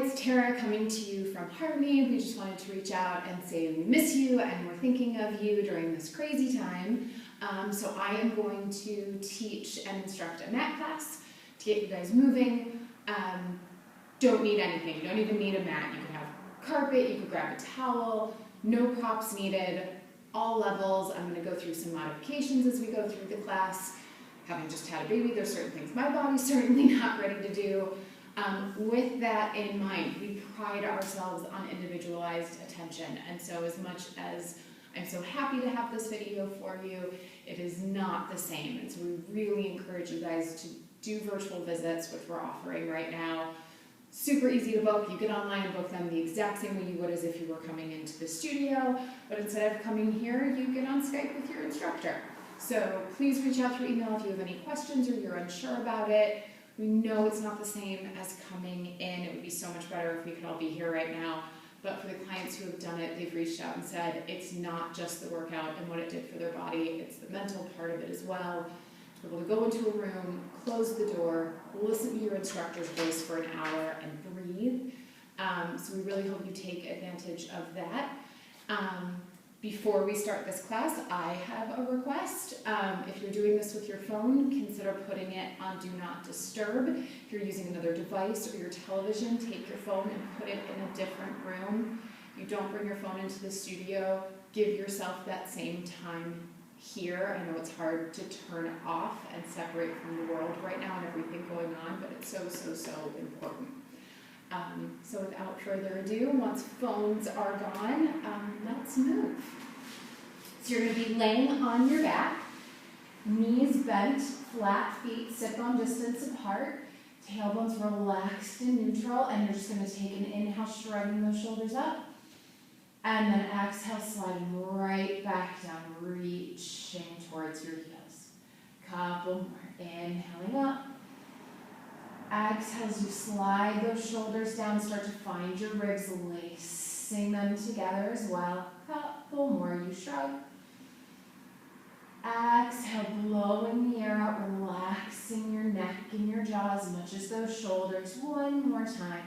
it's Tara coming to you from Harmony. We just wanted to reach out and say we miss you and we're thinking of you during this crazy time. So I am going to teach and instruct a mat class to get you guys moving. Don't need anything. You don't even need a mat. You could have carpet, you could grab a towel, no props needed, all levels. I'm going to go through some modifications as we go through the class. Having just had a baby, there's certain things my body's certainly not ready to do. With that in mind, we pride ourselves on individualized attention, and so as much as I'm so happy to have this video for you, it is not the same, and so we really encourage you guys to do virtual visits, which we're offering right now. Super easy to book. You get online and book them the exact same way you would as if you were coming into the studio, but instead of coming here, you get on Skype with your instructor. So please reach out through email if you have any questions or you're unsure about it. We know it's not the same as coming in. It would be so much better if we could all be here right now. But for the clients who have done it, they've reached out and said it's not just the workout and what it did for their body, it's the mental part of it as well. To be able to go into a room, close the door, listen to your instructor's voice for an hour and breathe. So we really hope you take advantage of that. Before we start this class, I have a request. If you're doing this with your phone, consider putting it on Do Not Disturb. If you're using another device or your television, take your phone and put it in a different room. You don't bring your phone into the studio. Give yourself that same time here. I know it's hard to turn off and separate from the world right now and everything going on, but it's so, so, so important. So without further ado, once phones are gone, let's move. So you're going to be laying on your back, knees bent, flat feet sit-bone distance apart, tailbones relaxed and neutral, and you're just going to take an inhale, shrugging those shoulders up, and then exhale, sliding right back down, reaching towards your heels. Couple more, inhaling up. Exhale as you slide those shoulders down, start to find your ribs, lacing them together as well. Couple more, you shrug. Exhale, blowing the air out, relaxing your neck and your jaw as much as those shoulders. One more time.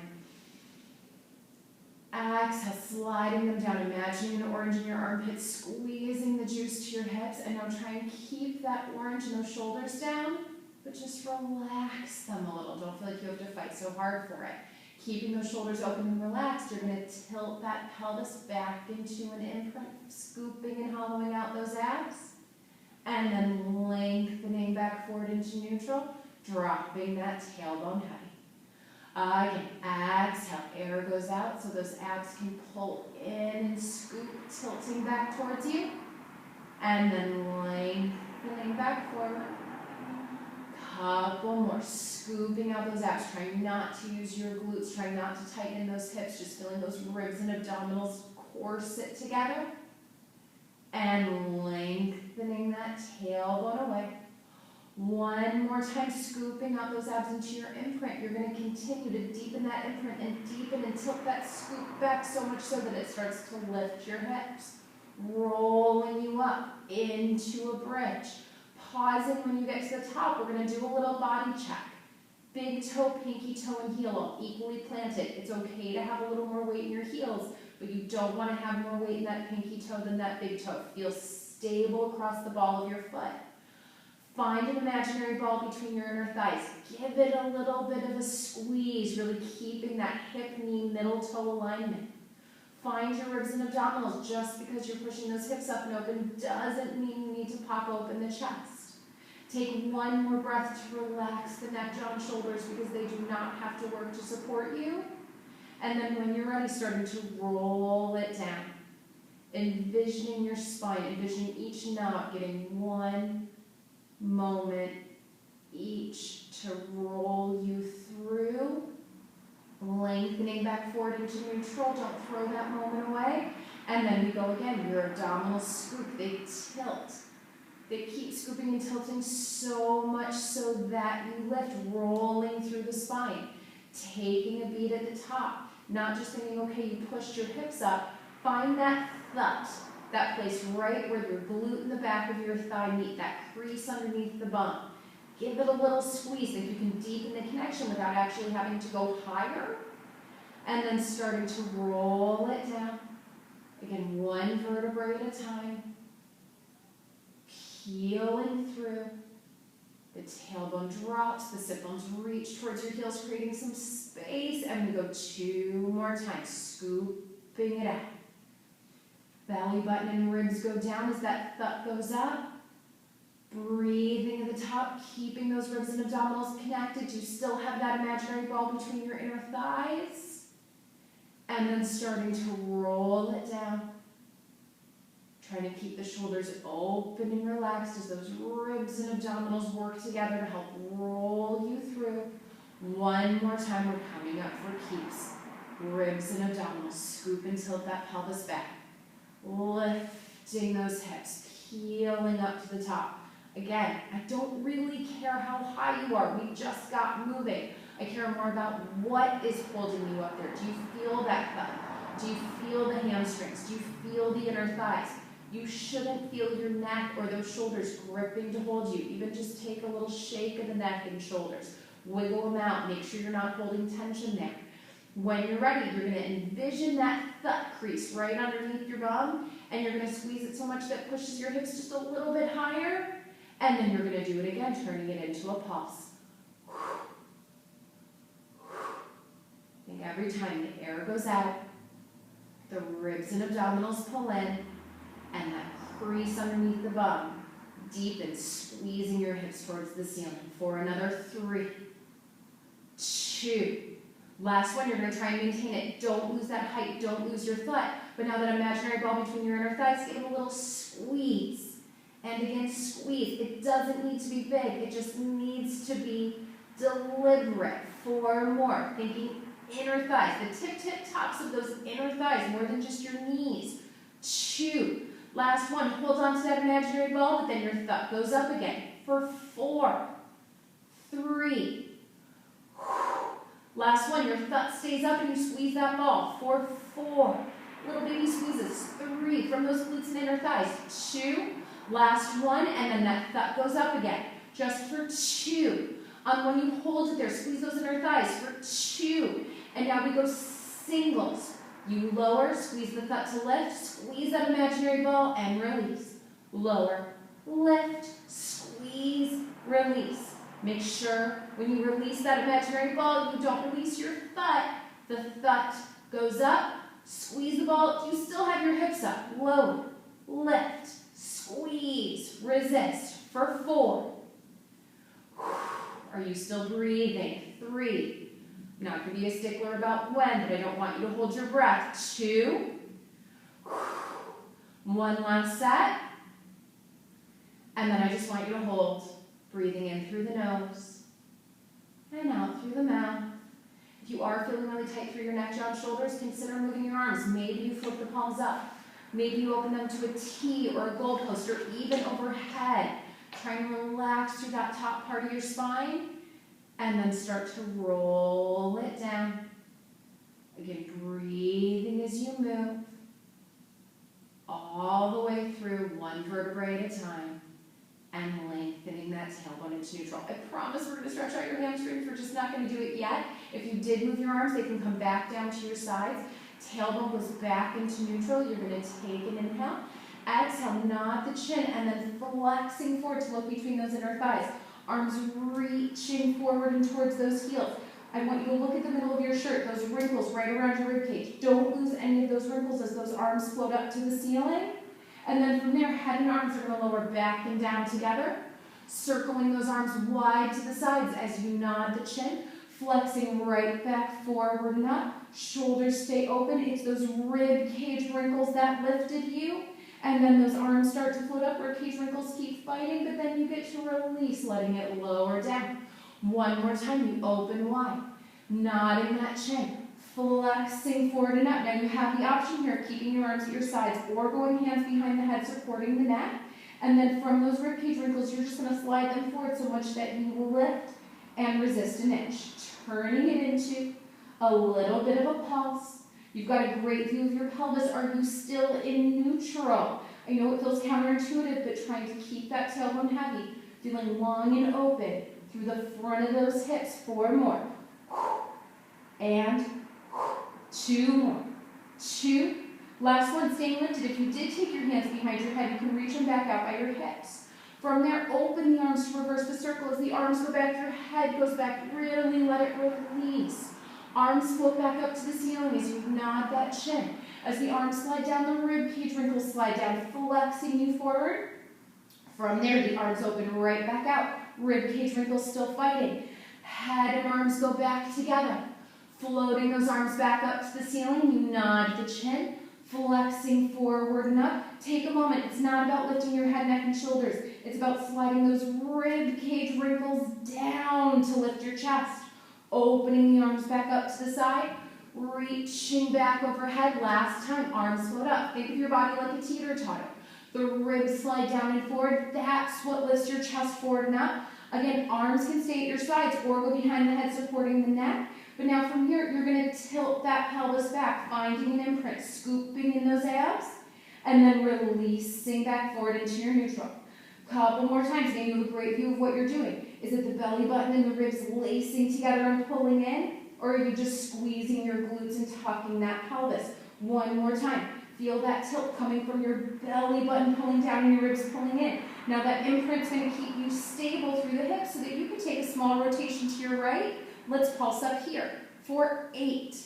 Exhale, sliding them down, imagining an orange in your armpits, squeezing the juice to your hips, and now try and keep that orange and those shoulders down. But just relax them a little. Don't feel like you have to fight so hard for it. Keeping those shoulders open and relaxed, you're going to tilt that pelvis back into an imprint, scooping and hollowing out those abs. And then lengthening back forward into neutral, dropping that tailbone heavy. Again, exhale, air goes out so those abs can pull in and scoop, tilting back towards you. And then lengthening back forward. Couple more, scooping out those abs, trying not to use your glutes, trying not to tighten those hips, just feeling those ribs and abdominals corset together. And lengthening that tailbone away. One more time, scooping out those abs into your imprint. You're going to continue to deepen that imprint and deepen and tilt that scoop back so much so that it starts to lift your hips. Rolling you up into a bridge. Pausing when you get to the top, we're going to do a little body check. Big toe, pinky toe, and heel equally planted. It's okay to have a little more weight in your heels, but you don't want to have more weight in that pinky toe than that big toe. Feel stable across the ball of your foot. Find an imaginary ball between your inner thighs. Give it a little bit of a squeeze, really keeping that hip, knee, middle toe alignment. Find your ribs and abdominals. Just because you're pushing those hips up and open doesn't mean you need to pop open the chest. Take one more breath to relax the neck, jaw, and shoulders because they do not have to work to support you. And then when you're ready, starting to roll it down. Envisioning your spine, envisioning each knob getting one moment each to roll you through. Lengthening back forward into neutral, don't throw that moment away. And then we go again, your abdominals scoop, they tilt. They keep scooping and tilting so much so that you lift, rolling through the spine. Taking a beat at the top, not just thinking, okay, you pushed your hips up. Find that thud, that place right where your glute and the back of your thigh meet, that crease underneath the bump. Give it a little squeeze. Think you can deepen the connection without actually having to go higher. And then starting to roll it down. Again, one vertebrae at a time. Peeling through. The tailbone drops, the sit bones reach towards your heels, creating some space. And we go 2 more times, scooping it out. Belly button and ribs go down as that thud goes up. Breathing at the top, keeping those ribs and abdominals connected. You still have that imaginary ball between your inner thighs. And then starting to roll it down. Trying to keep the shoulders open and relaxed as those ribs and abdominals work together to help roll you through. One more time, we're coming up for keeps. Ribs and abdominals, scoop and tilt that pelvis back. Lifting those hips, peeling up to the top. Again, I don't really care how high you are. We just got moving. I care more about what is holding you up there. Do you feel that thud? Do you feel the hamstrings? Do you feel the inner thighs? You shouldn't feel your neck or those shoulders gripping to hold you. Even just take a little shake of the neck and shoulders. Wiggle them out. Make sure you're not holding tension there. When you're ready, you're going to envision that thud crease right underneath your bum, and you're going to squeeze it so much that it pushes your hips just a little bit higher, and then you're going to do it again, turning it into a pulse. I think every time the air goes out, the ribs and abdominals pull in, and that crease underneath the bum deepens, squeezing your hips towards the ceiling. For another 3, 2. Last one, you're going to try and maintain it. Don't lose that height, don't lose your thud. But now that imaginary ball between your inner thighs, give it a little squeeze. And again, squeeze. It doesn't need to be big, it just needs to be deliberate. 4 more, thinking inner thighs, the tip tops of those inner thighs, more than just your knees. 2. Last one, hold on to that imaginary ball, but then your thud goes up again. For 4, 3. Last one, your thud stays up and you squeeze that ball. For 4. Little baby squeezes. 3 from those glutes and inner thighs. 2. Last one, and then that thud goes up again. Just for 2. When you hold it there, squeeze those inner thighs for 2. And now we go singles. You lower, squeeze the thud to lift, squeeze that imaginary ball, and release. Lower, lift, squeeze, release. Make sure when you release that imaginary ball, you don't release your thud. The thud goes up, squeeze the ball, you still have your hips up. Lower, lift, squeeze, resist. For 4. Are you still breathing? 3. I'm not going to be a stickler about when, but I don't want you to hold your breath. 2. 1 last set. And then I just want you to hold, breathing in through the nose and out through the mouth. If you are feeling really tight through your neck, jaw, and shoulders, consider moving your arms. Maybe you flip the palms up. Maybe you open them to a T or a goalpost or even overhead. Try and relax through that top part of your spine. And then start to roll it down. Again, breathing as you move. All the way through, 1 vertebrae at a time. And lengthening that tailbone into neutral. I promise we're going to stretch out your hamstrings. We're just not going to do it yet. If you did move your arms, they can come back down to your sides. Tailbone goes back into neutral. You're going to take an inhale. Exhale, nod the chin, and then flexing forward to look between those inner thighs. Arms reaching forward and towards those heels. I want you to look at the middle of your shirt, those wrinkles right around your ribcage. Don't lose any of those wrinkles as those arms float up to the ceiling. And then from there, head and arms are going to lower back and down together. Circling those arms wide to the sides as you nod the chin. Flexing right back forward and up. Shoulders stay open. It's those rib cage wrinkles that lifted you. And then those arms start to float up, rib cage wrinkles keep fighting, but then you get to release, letting it lower down. 1 more time, you open wide, nodding that chin, flexing forward and up. Now you have the option here of keeping your arms at your sides or going hands behind the head, supporting the neck. And then from those rib cage wrinkles, you're just going to slide them forward so much that you will lift and resist an inch, turning it into a little bit of a pulse. You've got a great view of your pelvis. Are you still in neutral? I know it feels counterintuitive, but trying to keep that tailbone heavy, feeling long and open through the front of those hips. 4 more. And 2 more. 2. Last one, staying lifted. If you did take your hands behind your head, you can reach them back out by your hips. From there, open the arms to reverse the circle. As the arms go back, your head goes back. Really let it release. Arms float back up to the ceiling as you nod that chin. As the arms slide down, the rib cage wrinkles slide down, flexing you forward. From there, the arms open right back out. Rib cage wrinkles still fighting. Head and arms go back together. Floating those arms back up to the ceiling, you nod the chin, flexing forward and up. Take a moment. It's not about lifting your head, neck, and shoulders. It's about sliding those rib cage wrinkles down to lift your chest. Opening the arms back up to the side, reaching back overhead. Last time, arms float up. Think of your body like a teeter-totter. The ribs slide down and forward. That's what lifts your chest forward and up. Again, arms can stay at your sides or go behind the head, supporting the neck. But now from here, you're going to tilt that pelvis back, finding an imprint, scooping in those abs, and then releasing back forward into your neutral. Couple more times, again, you have a great view of what you're doing. Is it the belly button and the ribs lacing together and pulling in? Or are you just squeezing your glutes and tucking that pelvis? One more time. Feel that tilt coming from your belly button pulling down and your ribs pulling in. Now that imprint's going to keep you stable through the hips so that you can take a small rotation to your right. Let's pulse up here. For 8,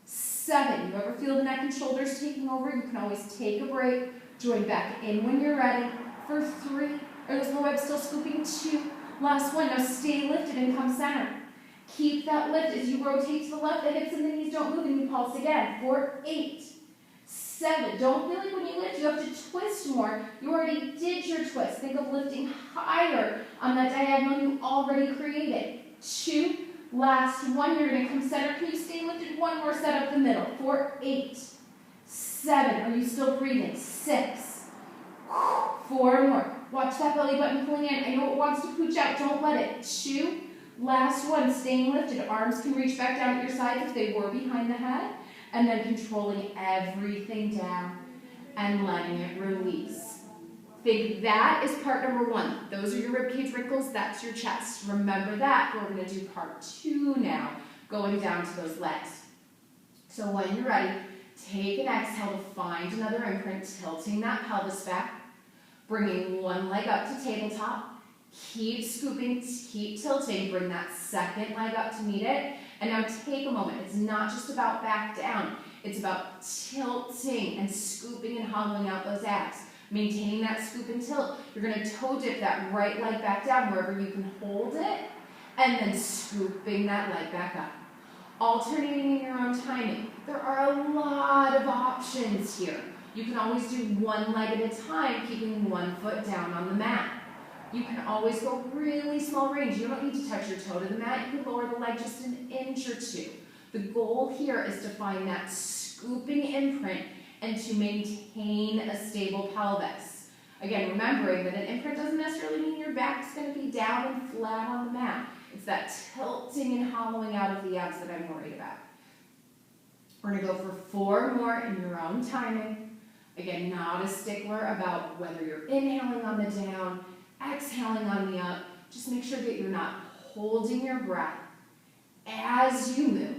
7. You ever feel the neck and shoulders taking over? You can always take a break. Join back in when you're ready. For 3. Are those low abs still scooping? 2. Last one. Now stay lifted and come center. Keep that lift as you rotate to the left. The hips and the knees don't move, and you pulse again. For 8, 7. Don't feel like when you lift, you have to twist more. You already did your twist. Think of lifting higher on that diagonal you already created. 2. Last one. You're going to come center. Can you stay lifted? One more set up the middle. For 8, 7. Are you still breathing? 6. 4 more. Watch that belly button pulling in. I know it wants to pooch out. Don't let it. 2. Last one. Staying lifted. Arms can reach back down at your sides if they were behind the head. And then controlling everything down and letting it release. Think that is part number 1. Those are your ribcage wrinkles. That's your chest. Remember that. We're going to do part 2 now, going down to those legs. So when you're ready, take an exhale to find another imprint, tilting that pelvis back, bringing one leg up to tabletop. Keep scooping, keep tilting. Bring that second leg up to meet it. And now take a moment. It's not just about back down. It's about tilting and scooping and hollowing out those abs. Maintaining that scoop and tilt. You're going to toe dip that right leg back down wherever you can hold it, and then scooping that leg back up. Alternating in your own timing. There are a lot of options here. You can always do one leg at a time, keeping one foot down on the mat. You can always go really small range. You don't need to touch your toe to the mat. You can lower the leg just an inch or 2. The goal here is to find that scooping imprint and to maintain a stable pelvis. Again, remembering that an imprint doesn't necessarily mean your back's going to be down and flat on the mat. It's that tilting and hollowing out of the abs that I'm worried about. We're going to go for 4 more in your own timing. Again, not a stickler about whether you're inhaling on the down, exhaling on the up. Just make sure that you're not holding your breath as you move.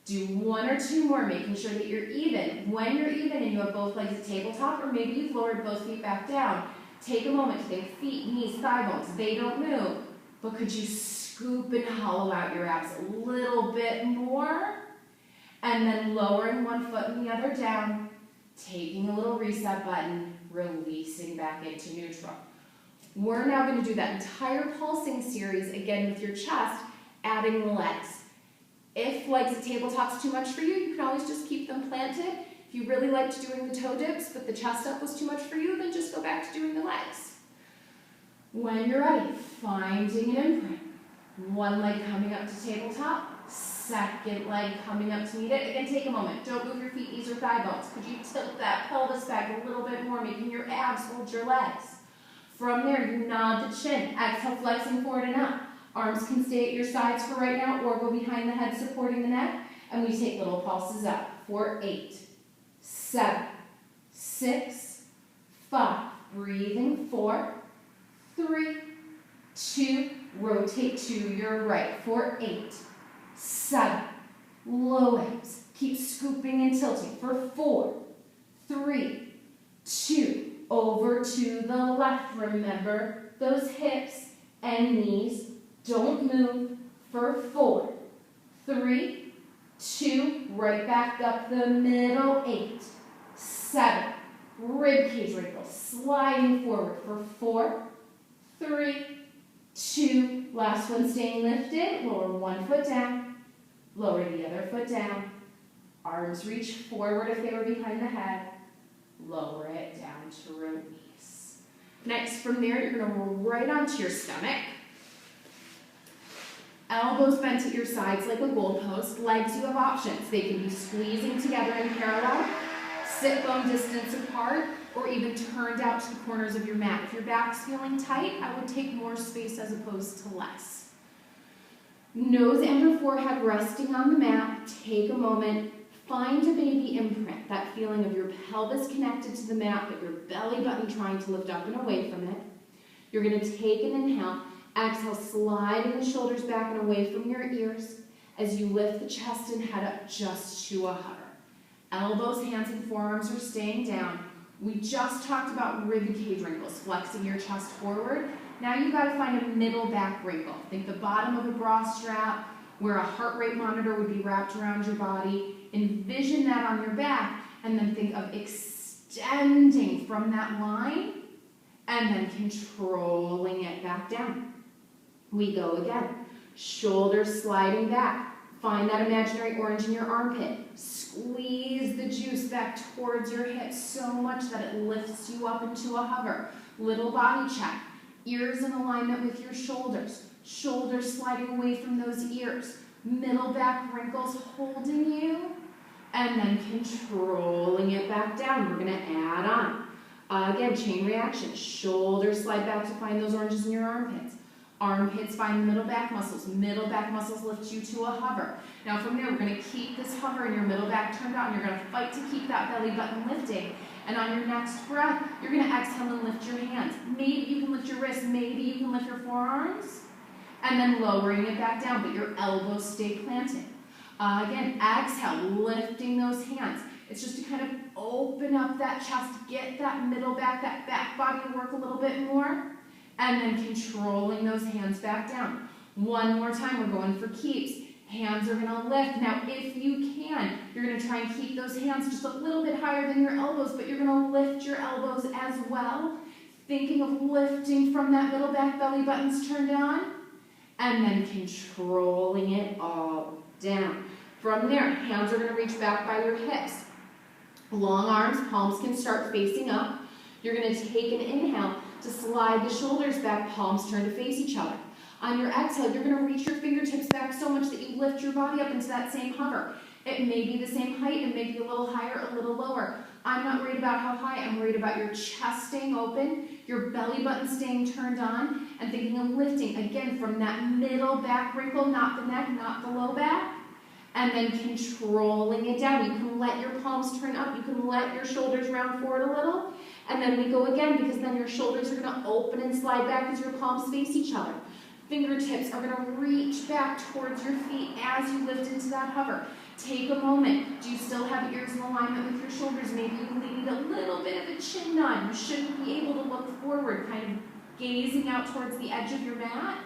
Do 1 or 2 more, making sure that you're even. When you're even and you have both legs at tabletop, or maybe you've lowered both feet back down, take a moment to think feet, knees, thigh bones. They don't move, but could you scoop and hollow out your abs a little bit more? And then lowering one foot and the other down, taking a little reset button, releasing back into neutral. We're now going to do that entire pulsing series again with your chest, adding the legs. If legs at tabletop's too much for you, you can always just keep them planted. If you really liked doing the toe dips, but the chest up was too much for you, then just go back to doing the legs. When you're ready, finding an imprint. One leg coming up to tabletop, second leg coming up to meet it. Again, take a moment. Don't move your feet, knees, or thigh bones. Could you tilt that pelvis back a little bit more, making your abs hold your legs? From there, you nod the chin. Exhale, flexing forward and up. Arms can stay at your sides for right now or go behind the head, supporting the neck. And we take little pulses up for 8, 7, 6, 5. Breathing. 4, 3, 2. Rotate to your right for 8, 7. Low abs. Keep scooping and tilting for 4, 3, 2, over to the left. Remember those hips and knees. Don't move for 4, 3, 2, right back up the middle, 8, 7, rib cage wrinkle, sliding forward for 4, 3, 2, last one staying lifted, lower one foot down, lower the other foot down, arms reach forward if they were behind the head, lower it down to release. Next, from there, you're going to roll right onto your stomach. Elbows bent at your sides like a goalpost. Legs, you have options. They can be squeezing together in parallel, sit bone distance apart, or even turned out to the corners of your mat. If your back's feeling tight, I would take more space as opposed to less. Nose and or forehead resting on the mat. Take a moment. Find a baby imprint, that feeling of your pelvis connected to the mat, but your belly button trying to lift up and away from it. You're going to take an inhale. Exhale, sliding the shoulders back and away from your ears as you lift the chest and head up just to a hover. Elbows, hands, and forearms are staying down. We just talked about rib cage wrinkles, flexing your chest forward. Now you've got to find a middle back wrinkle. Think the bottom of a bra strap where a heart rate monitor would be wrapped around your body. Envision that on your back, and then think of extending from that line and then controlling it back down. We go again. Shoulders sliding back. Find that imaginary orange in your armpit. Squeeze the juice back towards your hips so much that it lifts you up into a hover. Little body check. Ears in alignment with your shoulders. Shoulders sliding away from those ears. Middle back wrinkles holding you. And then controlling it back down. We're going to add on. Again, chain reaction. Shoulders slide back to find those oranges in your armpits. Armpits find middle back muscles. Middle back muscles lift you to a hover. Now from there, we're going to keep this hover and your middle back turned out. And you're going to fight to keep that belly button lifting. And on your next breath, you're going to exhale and lift your hands. Maybe you can lift your wrists. Maybe you can lift your forearms. And then lowering it back down, but your elbows stay planted. Again, exhale, lifting those hands. It's just to kind of open up that chest, get that middle back, that back body to work a little bit more. And then controlling those hands back down. One more time, we're going for keeps. Hands are going to lift. Now, if you can, you're going to try and keep those hands just a little bit higher than your elbows, but you're going to lift your elbows as well. Thinking of lifting from that middle back, belly buttons turned on. And then controlling it all down. From there, hands are going to reach back by your hips. Long arms, palms can start facing up. You're going to take an inhale to slide the shoulders back, palms turn to face each other. On your exhale, you're going to reach your fingertips back so much that you lift your body up into that same hover. It may be the same height, it may be a little higher, a little lower. I'm not worried about how high, I'm worried about your chest staying open, your belly button staying turned on, and thinking of lifting, again, from that middle back wrinkle, not the neck, not the low back, and then controlling it down. You can let your palms turn up, you can let your shoulders round forward a little, and then we go again, because then your shoulders are going to open and slide back as your palms face each other. Fingertips are going to reach back towards your feet as you lift into that hover. Take a moment. Do you still have ears in alignment with your shoulders? Maybe you need a little bit of a chin nod. You shouldn't be able to look forward, kind of gazing out towards the edge of your mat.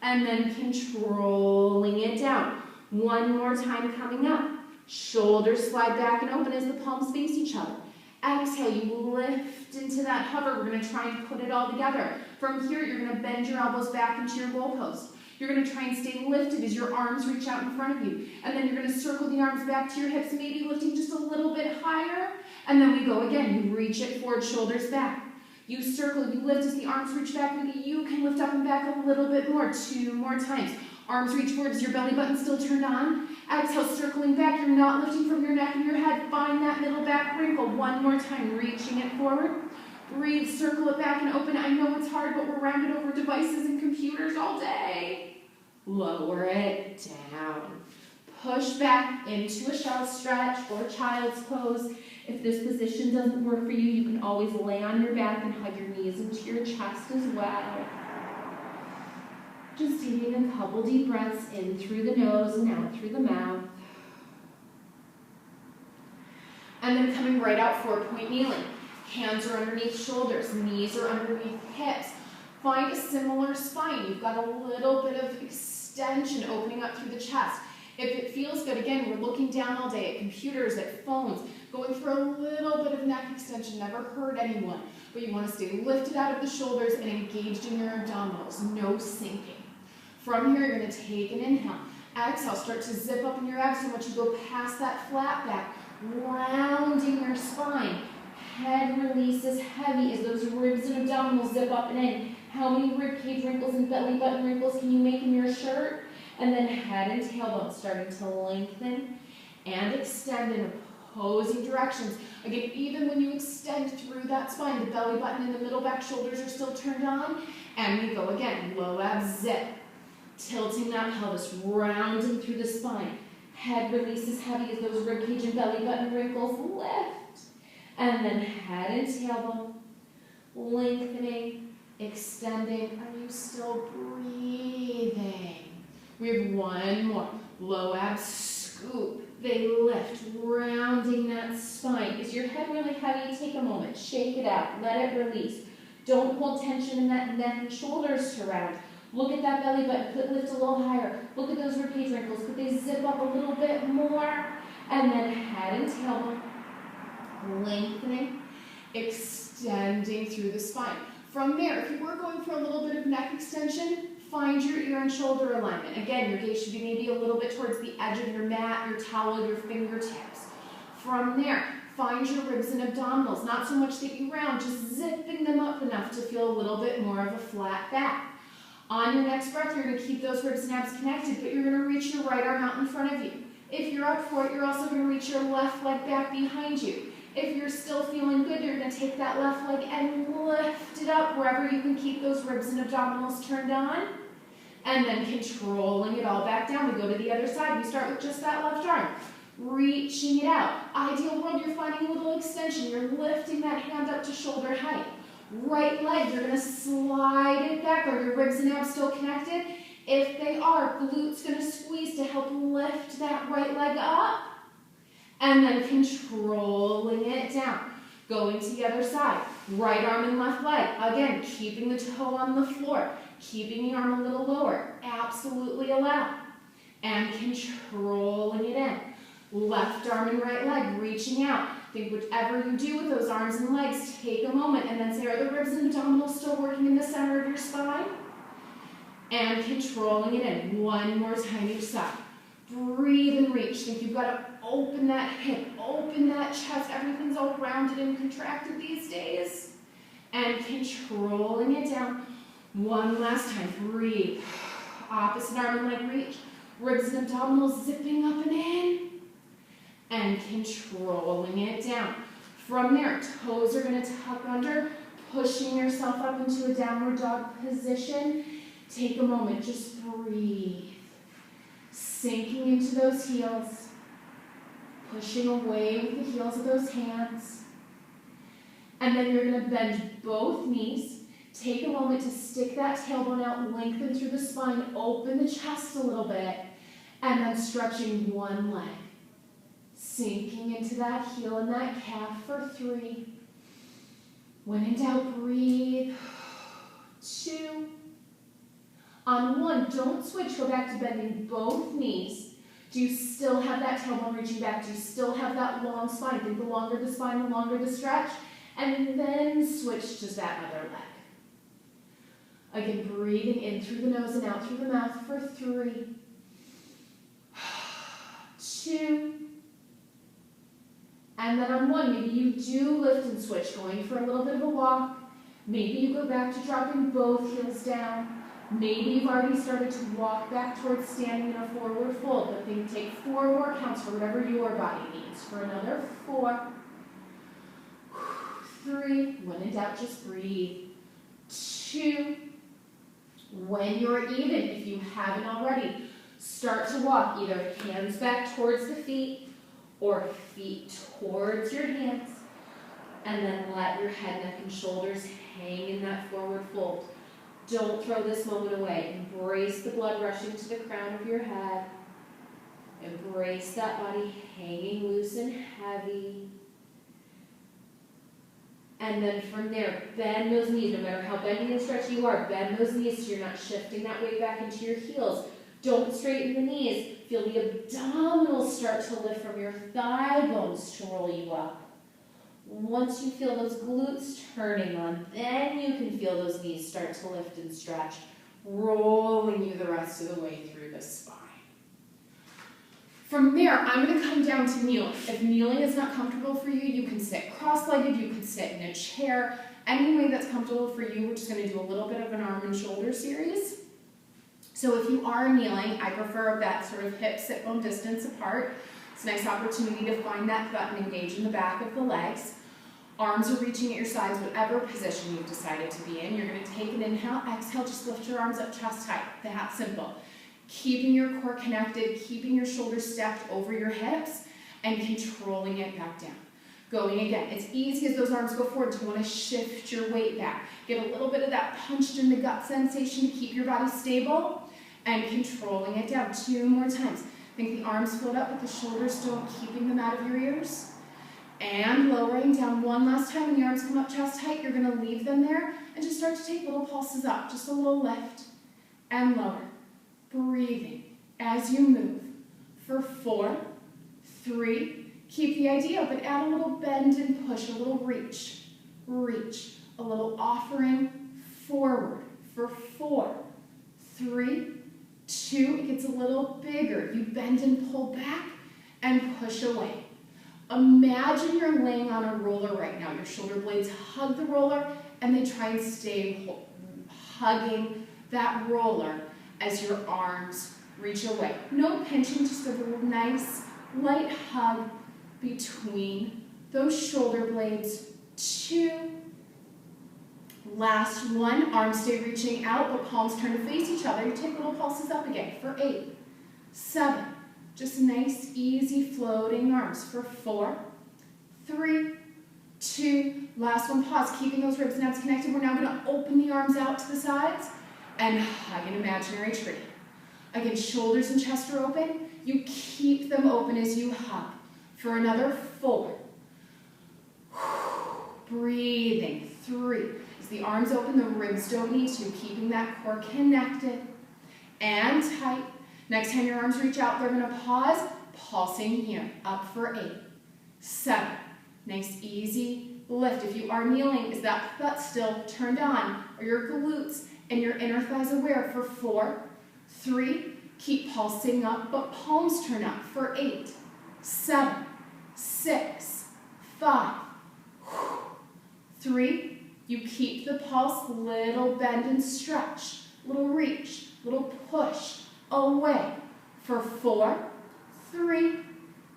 And then controlling it down. One more time coming up. Shoulders slide back and open as the palms face each other. Exhale, you lift into that hover. We're going to try and put it all together. From here, you're going to bend your elbows back into your goalpost. You're going to try and stay lifted as your arms reach out in front of you. And then you're going to circle the arms back to your hips, maybe lifting just a little bit higher. And then we go again. You reach it forward, shoulders back. You circle, you lift as the arms reach back. Maybe you can lift up and back a little bit more. 2 more times. Arms reach forward as your belly button still turned on. Exhale, circling back. You're not lifting from your neck and your head. Find that middle back wrinkle. One more time, reaching it forward. Breathe, circle it back and open. I know it's hard, but we're rounded over devices and computers all day. Lower it down. Push back into a shell stretch or child's pose. If this position doesn't work for you, you can always lay on your back and hug your knees into your chest as well. Just taking a couple deep breaths in through the nose and out through the mouth. And then coming right out, 4-point kneeling. Hands are underneath shoulders, knees are underneath hips. Find a similar spine. You've got a little bit of extension opening up through the chest. If it feels good, again, we're looking down all day at computers, at phones, going for a little bit of neck extension, never hurt anyone. But you want to stay lifted out of the shoulders and engaged in your abdominals, no sinking. From here, you're going to take an inhale. Exhale, start to zip up in your abs so much you go past that flat back, rounding your spine. Head releases heavy as those ribs and abdominals zip up and in. How many rib cage wrinkles and belly button wrinkles can you make in your shirt? And then head and tailbone starting to lengthen and extend in opposing directions. Again, even when you extend through that spine, the belly button and the middle back shoulders are still turned on. And we go again, low abs zip. Tilting that pelvis, rounding through the spine. Head releases heavy as those rib cage and belly button wrinkles lift. And then head and tailbone, lengthening, extending. Are you still breathing? We have one more. Low abs scoop. They lift, rounding that spine. Is your head really heavy? Take a moment. Shake it out. Let it release. Don't hold tension in that neck and shoulders to round. Look at that belly button. Lift a little higher. Look at those rib cage wrinkles. Could they zip up a little bit more? And then head and tailbone. Lengthening, extending through the spine. From there, if you were going for a little bit of neck extension, find your ear and shoulder alignment. Again, your gaze should be maybe a little bit towards the edge of your mat, your towel, your fingertips. From there, find your ribs and abdominals. Not so much that you round, just zipping them up enough to feel a little bit more of a flat back. On your next breath, you're going to keep those ribs and abs connected, but you're going to reach your right arm out in front of you. If you're up for it, you're also going to reach your left leg back behind you. If you're still feeling good, you're going to take that left leg and lift it up wherever you can keep those ribs and abdominals turned on. And then controlling it all back down. We go to the other side. We start with just that left arm. Reaching it out. Ideal world, you're finding a little extension. You're lifting that hand up to shoulder height. Right leg, you're going to slide it back. Are your ribs and abs still connected? If they are, glutes going to squeeze to help lift that right leg up. And then controlling it down. Going to the other side. Right arm and left leg. Again, keeping the toe on the floor. Keeping the arm a little lower. Absolutely allowed. And controlling it in. Left arm and right leg. Reaching out. Think whatever you do with those arms and legs, take a moment and then say, are the ribs and abdominals still working in the center of your spine? And controlling it in. One more time each side. Breathe and reach. Think you've got to open that hip, open that chest. Everything's all rounded and contracted these days. And controlling it down. One last time. Breathe. Opposite arm and leg reach. Ribs and abdominals zipping up and in. And controlling it down. From there, toes are going to tuck under, pushing yourself up into a downward dog position. Take a moment. Just breathe. Sinking into those heels, pushing away with the heels of those hands. And then you're going to bend both knees. Take a moment to stick that tailbone out, lengthen through the spine, open the chest a little bit, and then stretching one leg. Sinking into that heel and that calf for 3. When in doubt, breathe. 2. On 1, don't switch, go back to bending both knees. Do you still have that tailbone reaching back? Do you still have that long spine? Think the longer the spine, the longer the stretch. And then switch to that other leg. Again, breathing in through the nose and out through the mouth for 3. 2. And then on 1, maybe you do lift and switch, going for a little bit of a walk. Maybe you go back to dropping both heels down. Maybe you've already started to walk back towards standing in a forward fold, but then take 4 more counts for whatever your body needs. For another 4, 3, when in doubt, just breathe. 2, when you're even, if you haven't already, start to walk either hands back towards the feet or feet towards your hands, and then let your head, neck, and shoulders hang in that forward fold. Don't throw this moment away. Embrace the blood rushing to the crown of your head. Embrace that body hanging loose and heavy. And then from there, bend those knees. No matter how bendy and stretchy you are, bend those knees so you're not shifting that weight back into your heels. Don't straighten the knees. Feel the abdominals start to lift from your thigh bones to roll you up. Once you feel those glutes turning on, then you can feel those knees start to lift and stretch, rolling you the rest of the way through the spine. From there, I'm going to come down to kneeling. If kneeling is not comfortable for you, you can sit cross-legged, you can sit in a chair, any way that's comfortable for you. We're just going to do a little bit of an arm and shoulder series. So if you are kneeling, I prefer that sort of hip sit bone distance apart. It's a nice opportunity to find that butt and engage in the back of the legs. Arms are reaching at your sides, whatever position you've decided to be in. You're going to take an inhale, exhale, just lift your arms up chest height. That simple. Keeping your core connected, keeping your shoulders stacked over your hips, and controlling it back down. Going again. It's easy as those arms go forward to want to shift your weight back. Get a little bit of that punched in the gut sensation to keep your body stable, and controlling it down. 2 more times. Think the arms float up, but the shoulders don't, keeping them out of your ears. And lowering down 1 last time. When the arms come up chest height, you're going to leave them there and just start to take little pulses up. Just a little lift and lower. Breathing as you move for 4, 3, keep the idea, but add a little bend and push, a little reach, a little offering forward for 4, 3, 2, it gets a little bigger. You bend and pull back and push away. Imagine you're laying on a roller right now. Your shoulder blades hug the roller and they try and stay hugging that roller as your arms reach away. No pinching, just a little nice, light hug between those shoulder blades. 2. Last one, arms stay reaching out, but palms turn to face each other. You take little pulses up again for 8, 7. Just nice, easy floating arms for 4, 3, 2. Last one, pause, keeping those ribs and abs connected. We're now going to open the arms out to the sides and hug an imaginary tree. Again, shoulders and chest are open. You keep them open as you hug. For another 4. Breathing. 3. As the arms open, the ribs don't need to. Keeping that core connected and tight. Next time your arms reach out, they're going to pause. Pulsing here. Up for 8, 7. Nice, easy lift. If you are kneeling, is that butt still turned on? Are your glutes and your inner thighs aware for 4, 3, keep pulsing up, but palms turn up for 8, 7, 6, 5, 3, you keep the pulse, little bend and stretch, little reach, little push away for 4, 3,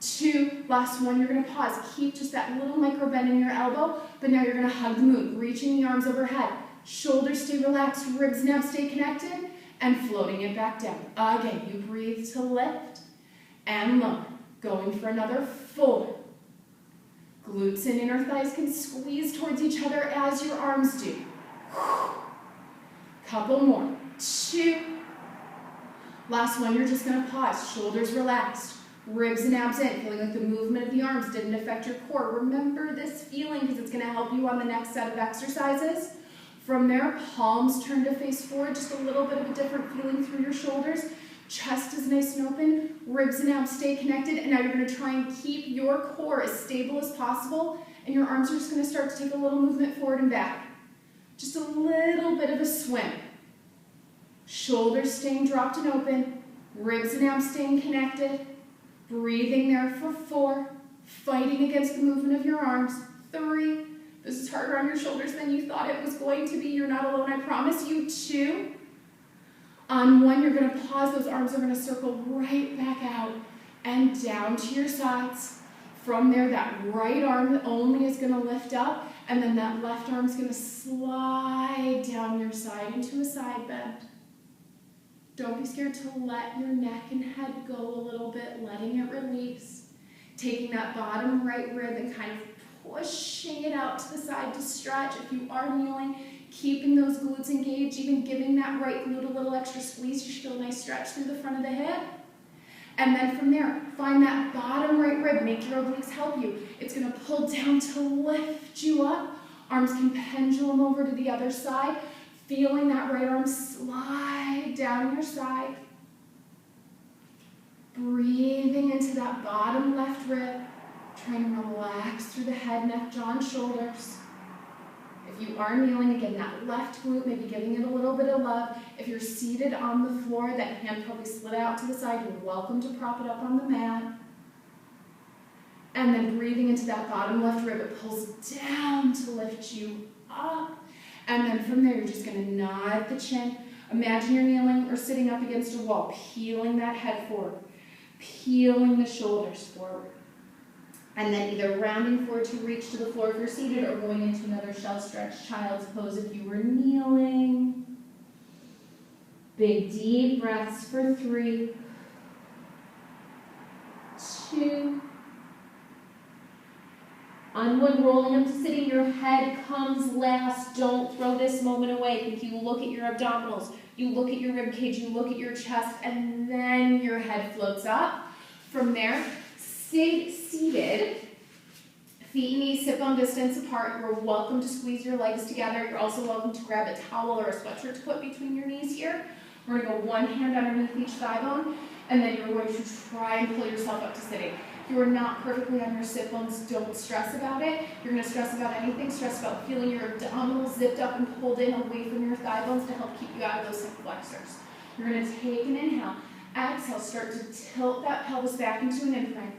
2, last one, you're going to pause. Keep just that little micro bend in your elbow, but now you're going to hug the moon, reaching the arms overhead. Shoulders stay relaxed, ribs and abs stay connected, and floating it back down. Again, you breathe to lift and lower. Going for another 4. Glutes and inner thighs can squeeze towards each other as your arms do. Couple more. 2. Last one, you're just going to pause. Shoulders relaxed, ribs and abs in, feeling like the movement of the arms didn't affect your core. Remember this feeling because it's going to help you on the next set of exercises. From there, palms turn to face forward, just a little bit of a different feeling through your shoulders. Chest is nice and open, ribs and abs stay connected, and now you're going to try and keep your core as stable as possible, and your arms are just going to start to take a little movement forward and back. Just a little bit of a swim. Shoulders staying dropped and open, ribs and abs staying connected, breathing there for 4, fighting against the movement of your arms, 3, this is harder on your shoulders than you thought it was going to be. You're not alone, I promise you. 2. On 1, you're going to pause. Those arms are going to circle right back out and down to your sides. From there, that right arm only is going to lift up, and then that left arm is going to slide down your side into a side bend. Don't be scared to let your neck and head go a little bit, letting it release. Taking that bottom right rib and kind of pushing it out to the side to stretch. If you are kneeling, keeping those glutes engaged, even giving that right glute a little extra squeeze. You should feel a nice stretch through the front of the hip. And then from there, find that bottom right rib. Make your obliques help you. It's going to pull down to lift you up Arms can pendulum over to the other side, feeling that right arm slide down your side. Breathing into that bottom left rib, trying to relax through the head, neck, jaw, and shoulders. If you are kneeling, again, that left glute, maybe giving it a little bit of love. If you're seated on the floor, that hand probably slid out to the side, you're welcome to prop it up on the mat. And then breathing into that bottom left rib, it pulls down to lift you up. And then from there, you're just going to nod the chin. Imagine you're kneeling or sitting up against a wall, peeling that head forward, peeling the shoulders forward. And then either rounding forward to reach to the floor if you're seated, or going into another shell stretch, child's pose if you were kneeling. Big deep breaths for 3, 2. Onward, rolling up to sitting, your head comes last. Don't throw this moment away. Think you look at your abdominals, you look at your rib cage, you look at your chest, and then your head floats up. From there, stay seated, feet and knees hip bone distance apart. You're welcome to squeeze your legs together. You're also welcome to grab a towel or a sweatshirt to put between your knees here. We're going to go one hand underneath each thigh bone, and then you're going to try and pull yourself up to sitting. If you are not perfectly on your sit bones, don't stress about it. If you're going to stress about anything, stress about feeling your abdominals zipped up and pulled in away from your thigh bones to help keep you out of those hip flexors. You're going to take an inhale. Exhale, start to tilt that pelvis back into an in-plank,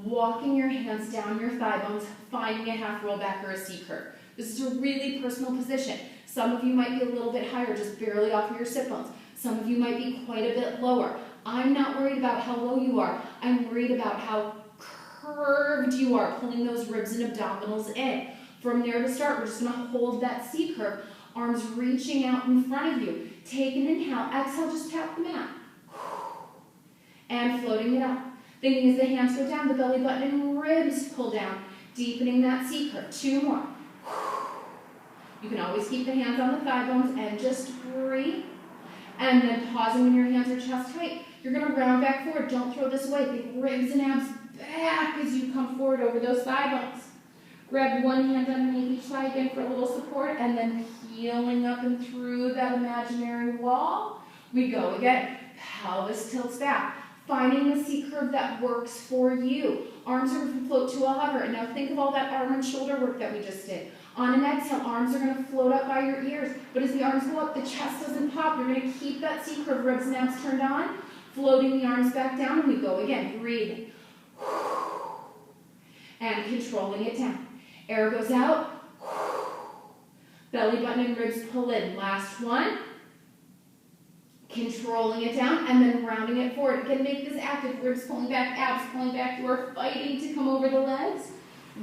walking your hands down your thigh bones, finding a half roll back or a C curve. This is a really personal position. Some of you might be a little bit higher, just barely off of your sit bones. Some of you might be quite a bit lower. I'm not worried about how low you are. I'm worried about how curved you are, pulling those ribs and abdominals in. From there to start, we're just going to hold that C curve, arms reaching out in front of you. Take an inhale, exhale, just tap the mat. And floating it up. Thinking as the hands go down, the belly button and ribs pull down, deepening that C curve. 2 more. You can always keep the hands on the thigh bones and just breathe. And then pausing when your hands are chest height. You're going to round back forward. Don't throw this away. Think ribs and abs back as you come forward over those thigh bones. Grab one hand underneath each thigh again for a little support, and then peeling up and through that imaginary wall. We go again. Pelvis tilts back. Finding the C curve that works for you. Arms are going to float to a hover. And now think of all that arm and shoulder work that we just did. On an exhale, arms are going to float up by your ears. But as the arms go up, the chest doesn't pop. You're going to keep that C curve, ribs and abs turned on. Floating the arms back down, and we go again. Breathing. And controlling it down. Air goes out. Belly button and ribs pull in. Last one. Controlling it down, and then rounding it forward. Again, make this active. Ribs pulling back, abs pulling back. You are fighting to come over the legs.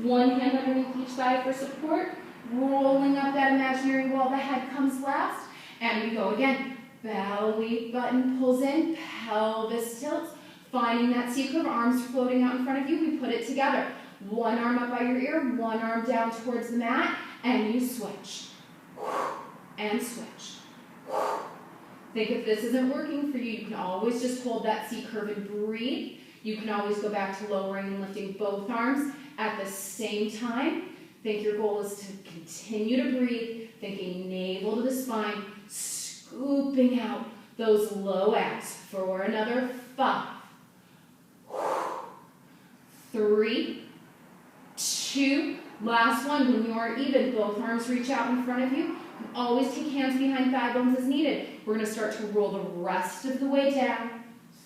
One hand underneath each thigh for support. Rolling up that imaginary wall. The head comes last. And we go again. Belly button pulls in. Pelvis tilts. Finding that C curve. Arms floating out in front of you. We put it together. One arm up by your ear. One arm down towards the mat. And you switch. And switch. Think if this isn't working for you, you can always just hold that C curve and breathe. You can always go back to lowering and lifting both arms at the same time. Think your goal is to continue to breathe, thinking navel to the spine, scooping out those low abs for another 5, 3, 2, last one. When you are even, both arms reach out in front of you. Always take hands behind thigh bones as needed. We're going to start to roll the rest of the way down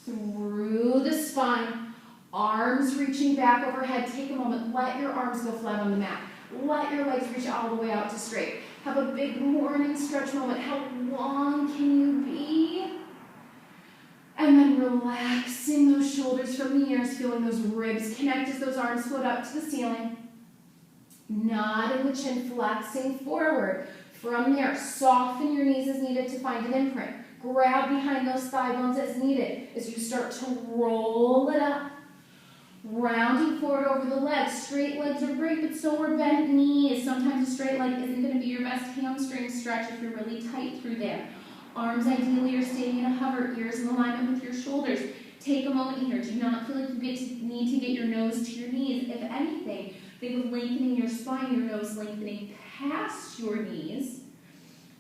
through the spine. Arms reaching back overhead. Take a moment. Let your arms go flat on the mat. Let your legs reach all the way out to straight. Have a big morning stretch moment. How long can you be? And then relaxing those shoulders from the ears, feeling those ribs connect as those arms float up to the ceiling. Nodding the chin, flexing forward. From there, soften your knees as needed to find an imprint. Grab behind those thigh bones as needed as you start to roll it up. Rounding forward over the legs. Straight legs are great, but so are bent knees. Sometimes a straight leg isn't going to be your best hamstring stretch if you're really tight through there. Arms ideally are staying in a hover, ears in alignment with your shoulders. Take a moment here. Do not feel like you need to get your nose to your knees. If anything, think of lengthening your spine, your nose lengthening past your knees,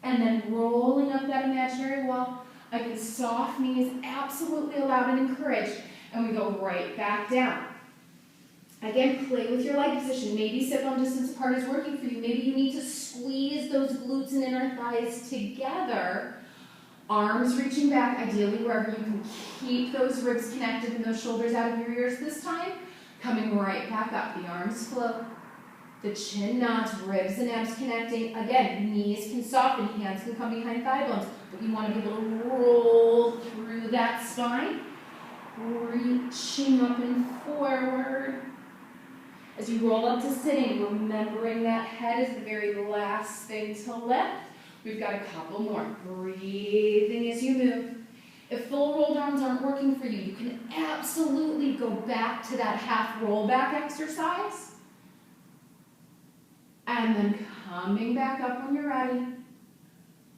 and then rolling up that imaginary wall. Again, soft knees, absolutely allowed and encouraged. And we go right back down. Again, play with your leg position. Maybe sit bone distance apart is working for you. Maybe you need to squeeze those glutes and inner thighs together. Arms reaching back, ideally wherever you can keep those ribs connected and those shoulders out of your ears this time. Coming right back up. The arms float. The chin nods, ribs and abs connecting. Again, knees can soften, hands can come behind thigh bones, but you want to be able to roll through that spine. Reaching up and forward. As you roll up to sitting, remembering that head is the very last thing to lift. We've got a couple more. Breathing as you move. If full roll downs aren't working for you, you can absolutely go back to that half roll back exercise. And then coming back up when you're ready.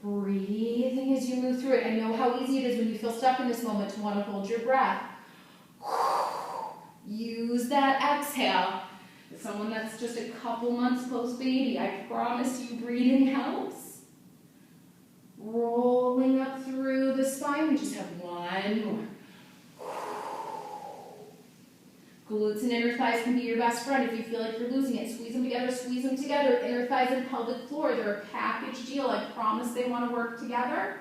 Breathing as you move through it. I know how easy it is when you feel stuck in this moment to want to hold your breath. Use that exhale. As someone that's just a couple months post-baby, I promise you breathing helps. Rolling up through the spine. We just have one more. Glutes and inner thighs can be your best friend if you feel like you're losing it. Squeeze them together, squeeze them together. Inner thighs and pelvic floor, they're a package deal. I promise they want to work together.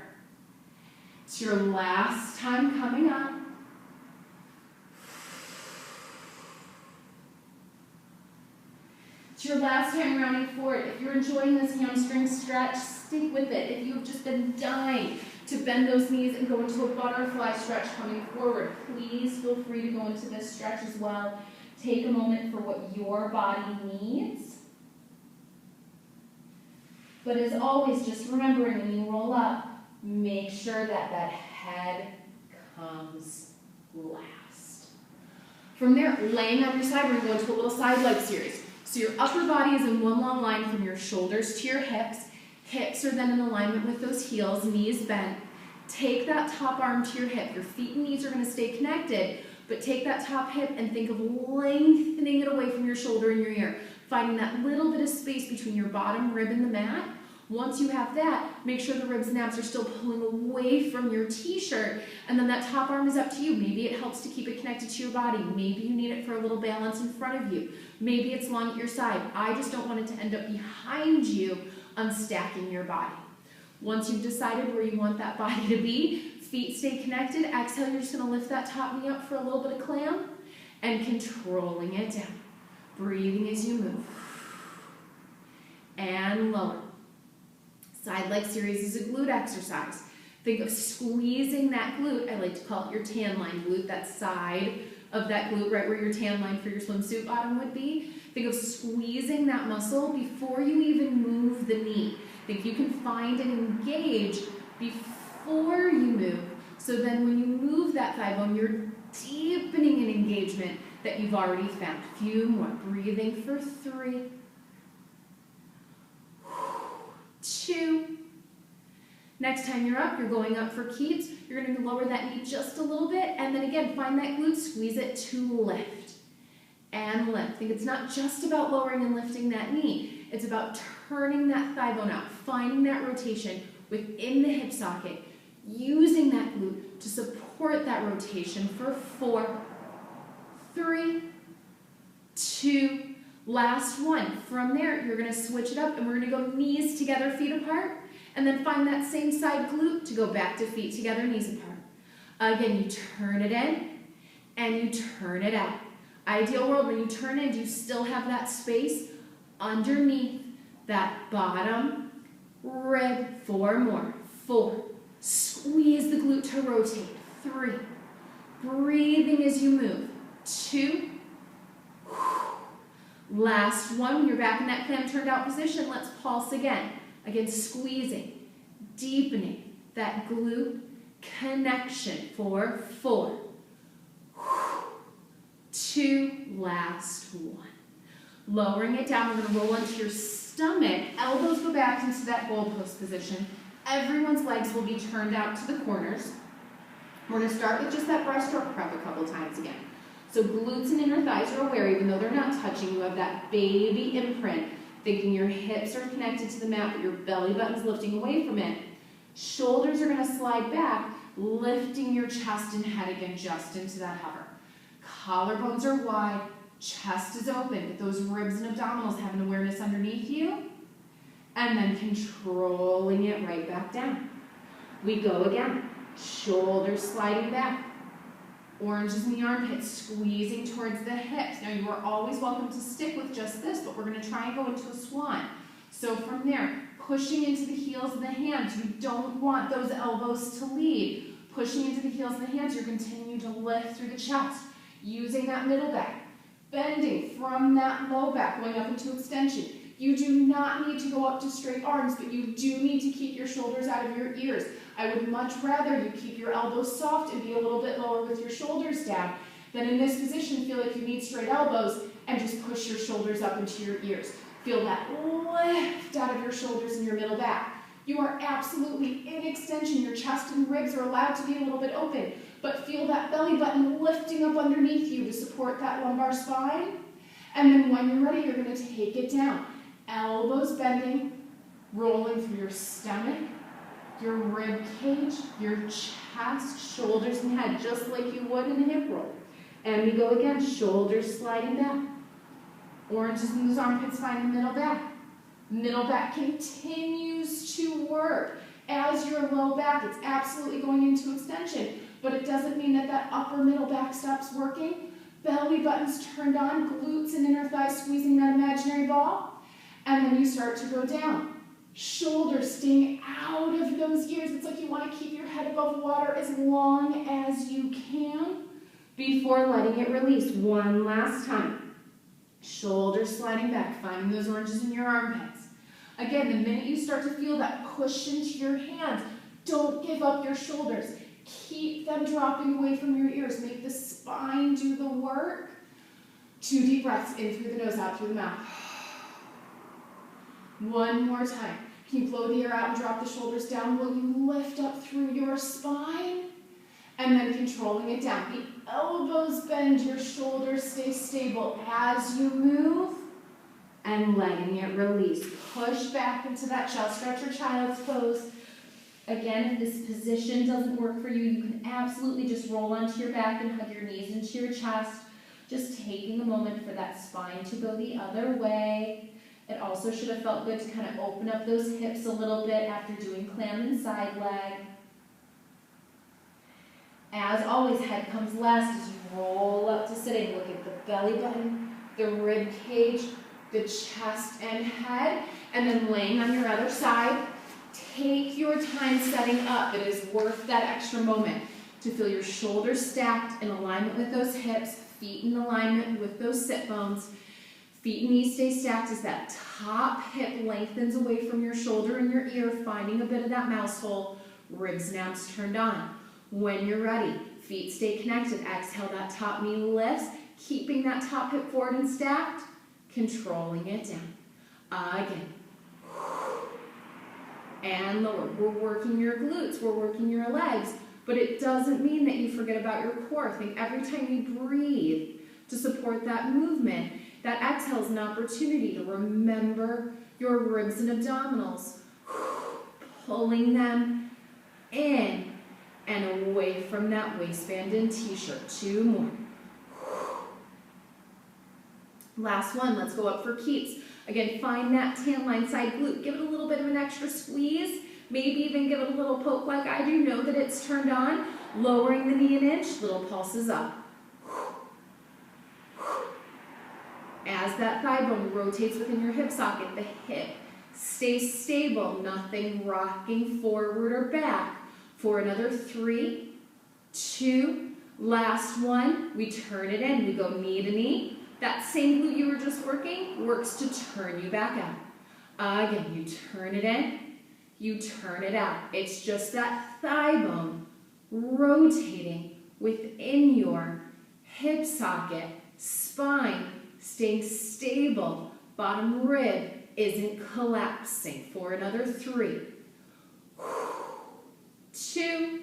It's your last time coming up. It's your last time rounding forward. If you're enjoying this hamstring stretch, stick with it. If you've just been dying to bend those knees and go into a butterfly stretch coming forward, please feel free to go into this stretch as well. Take a moment for what your body needs. But as always, just remembering when you roll up, make sure that that head comes last. From there, laying on your side, we're going to go into a little side leg series. So your upper body is in one long line from your shoulders to your hips. Hips are then in alignment with those heels, knees bent. Take that top arm to your hip. Your feet and knees are going to stay connected, but take that top hip and think of lengthening it away from your shoulder and your ear, finding that little bit of space between your bottom rib and the mat. Once you have that, make sure the ribs and abs are still pulling away from your t-shirt, and then that top arm is up to you. Maybe it helps to keep it connected to your body. Maybe you need it for a little balance in front of you. Maybe it's long at your side. I just don't want it to end up behind you, unstacking your body. Once you've decided where you want that body to be, feet stay connected. Exhale, you're just going to lift that top knee up for a little bit of clam and controlling it down. Breathing as you move. And lower. Side leg series is a glute exercise. Think of squeezing that glute. I like to call it your tan line glute, that side of that glute right where your tan line for your swimsuit bottom would be. Think of squeezing that muscle before you even move the knee. Think you can find and engage before you move. So then when you move that thigh bone, you're deepening an engagement that you've already found. A few more. Breathing for 3, 2. Next time you're up, you're going up for keeps. You're going to lower that knee just a little bit, and then again, find that glute, squeeze it to lift. And lift. Think it's not just about lowering and lifting that knee. It's about turning that thigh bone out, finding that rotation within the hip socket, using that glute to support that rotation for 4, 3, 2, last one. From there, you're going to switch it up, and we're going to go knees together, feet apart, and then find that same side glute to go back to feet together, knees apart. Again, you turn it in, and you turn it out. Ideal world, when you turn in, do you still have that space underneath that bottom rib? 4 more. 4. Squeeze the glute to rotate. 3. Breathing as you move. 2. Last one. When you're back in that clam turned out position, let's pulse again. Again, squeezing, deepening that glute connection for 4. 2, last one. Lowering it down, we're going to roll onto your stomach. Elbows go back into that goalpost position. Everyone's legs will be turned out to the corners. We're going to start with just that breaststroke prep a couple times again. So glutes and inner thighs are aware, even though they're not touching, you have that baby imprint, Thinking your hips are connected to the mat, but your belly button's lifting away from it. Shoulders are going to slide back, lifting your chest and head again just into that hover. Collarbones are wide, chest is open, but those ribs and abdominals have an awareness underneath you. And then controlling it right back down. We go again. Shoulders sliding back. Oranges in the armpits, squeezing towards the hips. Now you are always welcome to stick with just this, but we're going to try and go into a swan. So from there, pushing into the heels of the hands. You don't want those elbows to lead. Pushing into the heels of the hands, you're continuing to lift through the chest. Using that middle back. Bending from that low back, going up into extension. You do not need to go up to straight arms, but you do need to keep your shoulders out of your ears. I would much rather you keep your elbows soft and be a little bit lower with your shoulders down than in this position feel like you need straight elbows and just push your shoulders up into your ears. Feel that lift out of your shoulders and your middle back. You are absolutely in extension. Your chest and ribs are allowed to be a little bit open, but feel that belly button lifting up underneath you to support that lumbar spine. And then when you're ready, you're going to take it down. Elbows bending, rolling through your stomach, your rib cage, your chest, shoulders and head, just like you would in a hip roll. And we go again, shoulders sliding back. Oranges in those armpits, find the middle back. Middle back continues to work. As your low back, it's absolutely going into extension, but it doesn't mean that that upper middle back stops working. Belly button's turned on, glutes and inner thighs squeezing that imaginary ball. And then you start to go down. Shoulders staying out of those ears. It's like you want to keep your head above water as long as you can before letting it release. One last time. Shoulders sliding back, finding those oranges in your armpits. Again, the minute you start to feel that push into your hands, don't give up your shoulders. Keep them dropping away from your ears. Make the spine do the work. 2 deep breaths, in through the nose, out through the mouth. One more time. Can you blow the air out and drop the shoulders down? Will you lift up through your spine? And then controlling it down. The elbows bend, your shoulders stay stable as you move. And letting it release. Push back into that chest stretch or child's pose. Again, if this position doesn't work for you, you can absolutely just roll onto your back and hug your knees into your chest. Just taking a moment for that spine to go the other way. It also should have felt good to kind of open up those hips a little bit after doing clam and side leg. As always, head comes last as you roll up to sitting. Look at the belly button, the rib cage, the chest and head, and then laying on your other side. Take your time setting up. It is worth that extra moment to feel your shoulders stacked in alignment with those hips, feet in alignment with those sit bones. Feet and knees stay stacked as that top hip lengthens away from your shoulder and your ear, finding a bit of that mouse hole. Ribs and abs turned on. When you're ready, feet stay connected. Exhale, that top knee lifts, keeping that top hip forward and stacked, controlling it down. Again. And lower. We're working your glutes, we're working your legs, but it doesn't mean that you forget about your core. Think every time you breathe to support that movement, that exhale is an opportunity to remember your ribs and abdominals, pulling them in and away from that waistband and t-shirt. 2 more. Last one, let's go up for keeps. Again, find that tan line side glute. Give it a little bit of an extra squeeze. Maybe even give it a little poke like I do. Know that it's turned on. Lowering the knee an inch, little pulses up. As that thigh bone rotates within your hip socket, the hip stays stable, nothing rocking forward or back. For another 3, 2, last one, we turn it in. We go knee to knee. That same glute you were just working works to turn you back out. Again, you turn it in, you turn it out. It's just that thigh bone rotating within your hip socket, spine staying stable, bottom rib isn't collapsing. For another 3, 2,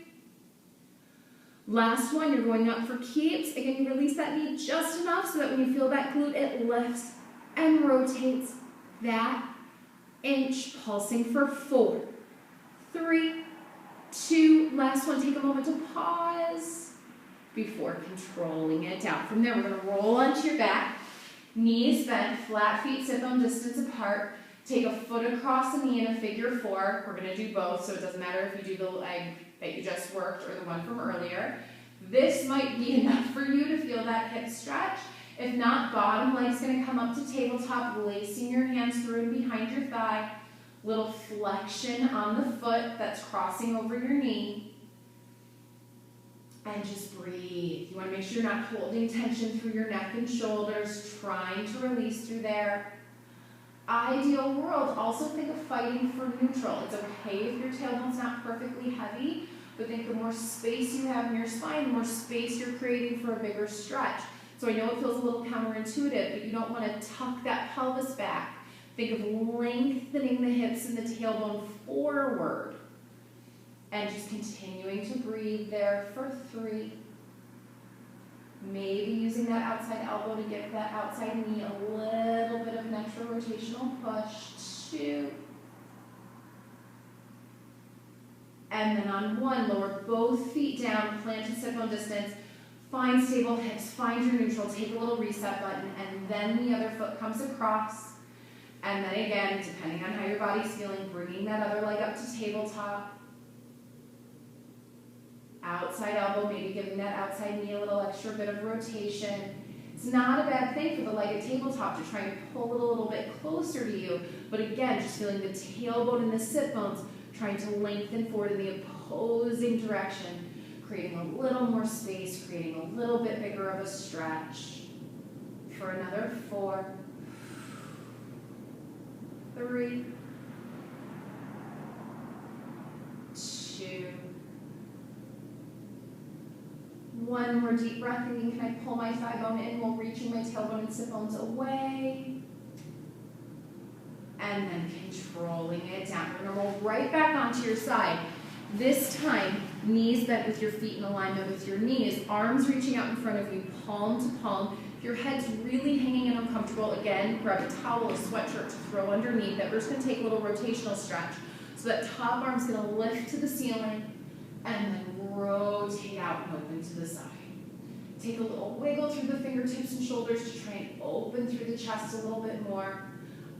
last one, you're going up for keeps. Again, you release that knee just enough so that when you feel that glute, it lifts and rotates that inch, pulsing for 4, 3, 2, last one. Take a moment to pause before controlling it down. From there, we're going to roll onto your back, knees bent, flat feet sit bone distance apart. Take a foot across the knee in a figure 4. We're going to do both, so it doesn't matter if you do the leg that you just worked or the one from earlier. This might be enough for you to feel that hip stretch. If not, bottom leg's going to come up to tabletop, lacing your hands through and behind your thigh. Little flexion on the foot that's crossing over your knee. And just breathe. You want to make sure you're not holding tension through your neck and shoulders, trying to release through there. Ideal world, also think of fighting for neutral. It's okay if your tailbone's not perfectly heavy, but think the more space you have in your spine, the more space you're creating for a bigger stretch. So I know it feels a little counterintuitive, but you don't want to tuck that pelvis back. Think of lengthening the hips and the tailbone forward. And just continuing to breathe there for 3. Maybe using that outside elbow to give that outside knee a little bit of an extra rotational push. 2. And then on 1, lower both feet down, plant to sit bone distance. Find stable hips, find your neutral, take a little reset button, and then the other foot comes across. And then again, depending on how your body's feeling, bringing that other leg up to tabletop. Outside elbow, maybe giving that outside knee a little extra bit of rotation. It's not a bad thing for the leg at tabletop to try and pull it a little bit closer to you, but again, just feeling the tailbone and the sit bones trying to lengthen forward in the opposing direction, creating a little more space, creating a little bit bigger of a stretch. For another 4, 3, 2, 1 more deep breath. Thinking, can I pull my thigh bone in while reaching my tailbone and sit bones away? And then controlling it down. We're going to roll right back onto your side. This time, knees bent with your feet in alignment with your knees, arms reaching out in front of you, palm to palm. If your head's really hanging and uncomfortable, again, grab a towel, a sweatshirt to throw underneath it. We're just going to take a little rotational stretch. So that top arm's going to lift to the ceiling and then rotate out and open to the side. Take a little wiggle through the fingertips and shoulders to try and open through the chest a little bit more.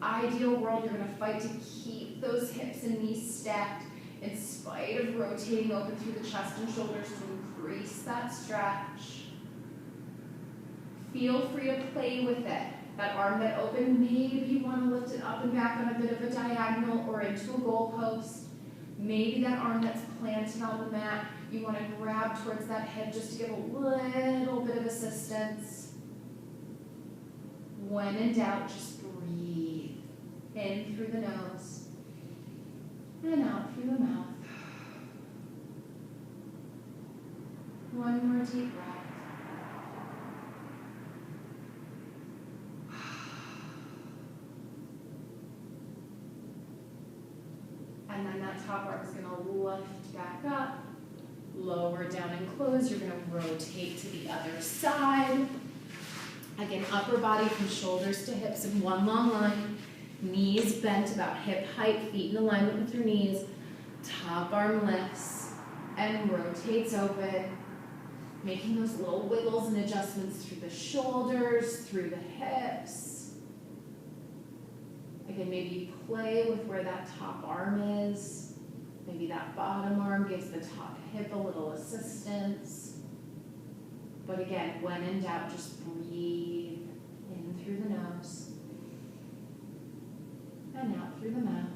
Ideal world, you're going to fight to keep those hips and knees stacked in spite of rotating open through the chest and shoulders to increase that stretch. Feel free to play with it. That arm that opened, maybe you want to lift it up and back on a bit of a diagonal or into a goalpost. Maybe that arm that's planted on the mat, you want to grab towards that hip just to give a little bit of assistance. When in doubt, just breathe in through the nose and out through the mouth. One more deep breath. And then that top arm is going to lift back up, lower down and close. You're going to rotate to the other side. Again, upper body from shoulders to hips in one long line. Knees bent about hip height, feet in alignment with your knees. Top arm lifts and rotates open. Making those little wiggles and adjustments through the shoulders, through the hips. Again, maybe play with where that top arm is. Maybe that bottom arm gives the top hip a little assistance. But again, when in doubt, just breathe in through the nose and out through the mouth.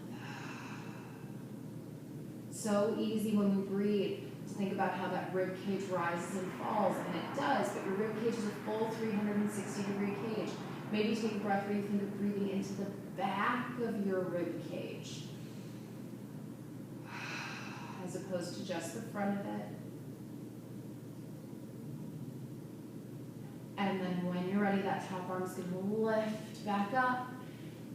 So easy when we breathe to think about how that rib cage rises and falls, and it does, but your rib cage is a full 360-degree cage. Maybe take a breath where you think of breathing into the back of your rib cage, as opposed to just the front of it. And then when you're ready, that top arm's going to lift back up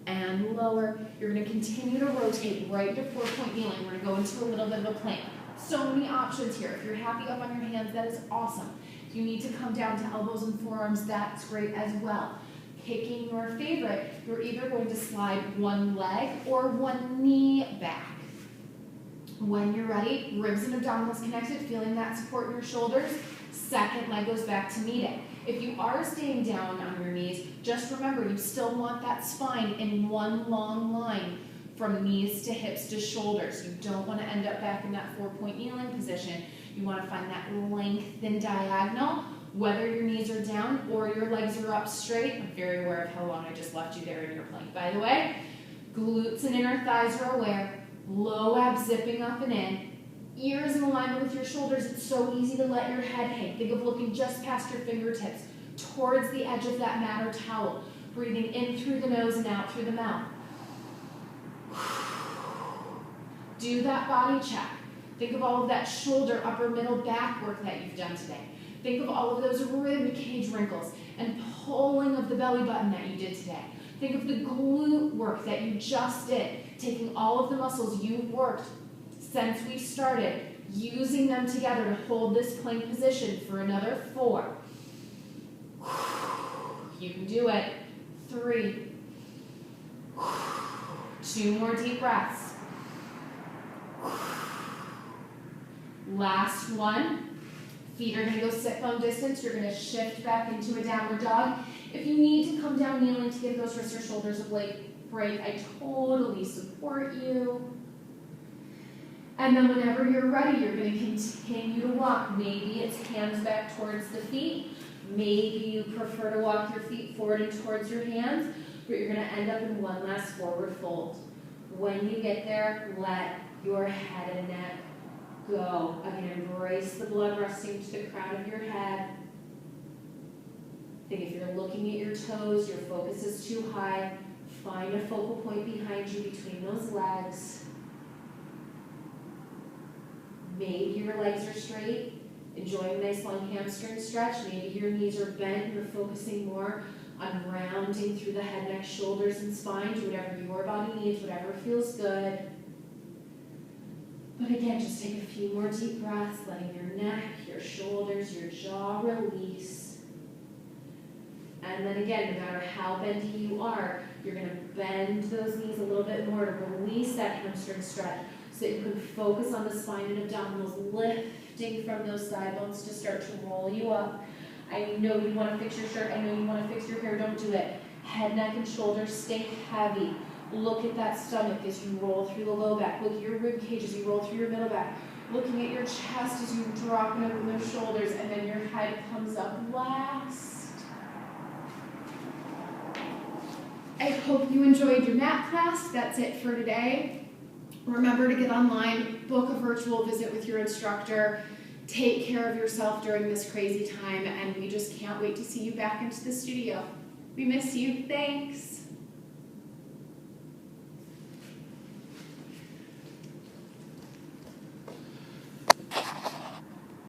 and lower. You're going to continue to rotate right to 4-point kneeling. We're going to go into a little bit of a plank. So many options here. If you're happy up on your hands, that is awesome. If you need to come down to elbows and forearms, that's great as well. Picking your favorite, you're either going to slide one leg or one knee back. When you're ready, ribs and abdominals connected, feeling that support in your shoulders, second leg goes back to meet it. If you are staying down on your knees, just remember you still want that spine in one long line from knees to hips to shoulders. You don't want to end up back in that 4-point kneeling position. You want to find that lengthened diagonal, whether your knees are down or your legs are up straight. I'm very aware of how long I just left you there in your plank, by the way. Glutes and inner thighs are aware. Low abs zipping up and in. Ears in alignment with your shoulders. It's so easy to let your head hang. Think of looking just past your fingertips towards the edge of that mat or towel. Breathing in through the nose and out through the mouth. Do that body check. Think of all of that shoulder, upper, middle, back work that you've done today. Think of all of those rib cage wrinkles and pulling of the belly button that you did today. Think of the glute work that you just did, taking all of the muscles you've worked since we started, using them together to hold this plank position for another 4. You can do it. 3. 2 more deep breaths. Last one. Feet are going to go sit bone distance. You're going to shift back into a downward dog. If you need to come down kneeling to give those wrists or shoulders a break, I totally support you. And then whenever you're ready, you're going to continue to walk. Maybe it's hands back towards the feet. Maybe you prefer to walk your feet forward and towards your hands, but you're going to end up in one last forward fold. When you get there, let your head and neck go. Again, embrace the blood rushing to the crown of your head. Think if you're looking at your toes, your focus is too high, find a focal point behind you between those legs. Maybe your legs are straight, enjoying a nice long hamstring stretch. Maybe your knees are bent, you're focusing more on rounding through the head, neck, shoulders, and spine. Do whatever your body needs, whatever feels good. But again, just take a few more deep breaths, letting your neck, your shoulders, your jaw release. And then again, no matter how bendy you are, you're going to bend those knees a little bit more to release that hamstring stretch so that you can focus on the spine and abdominals, lifting from those thigh bones to start to roll you up. I know you want to fix your shirt. I know you want to fix your hair. Don't do it. Head, neck, and shoulders stay heavy. Look at that stomach as you roll through the low back. Look at your rib cage as you roll through your middle back. Looking at your chest as you drop it over those shoulders, and then your head comes up last. I hope you enjoyed your mat class. That's it for today. Remember to get online, book a virtual visit with your instructor. Take care of yourself during this crazy time, and we just can't wait to see you back into the studio. We miss you. Thanks.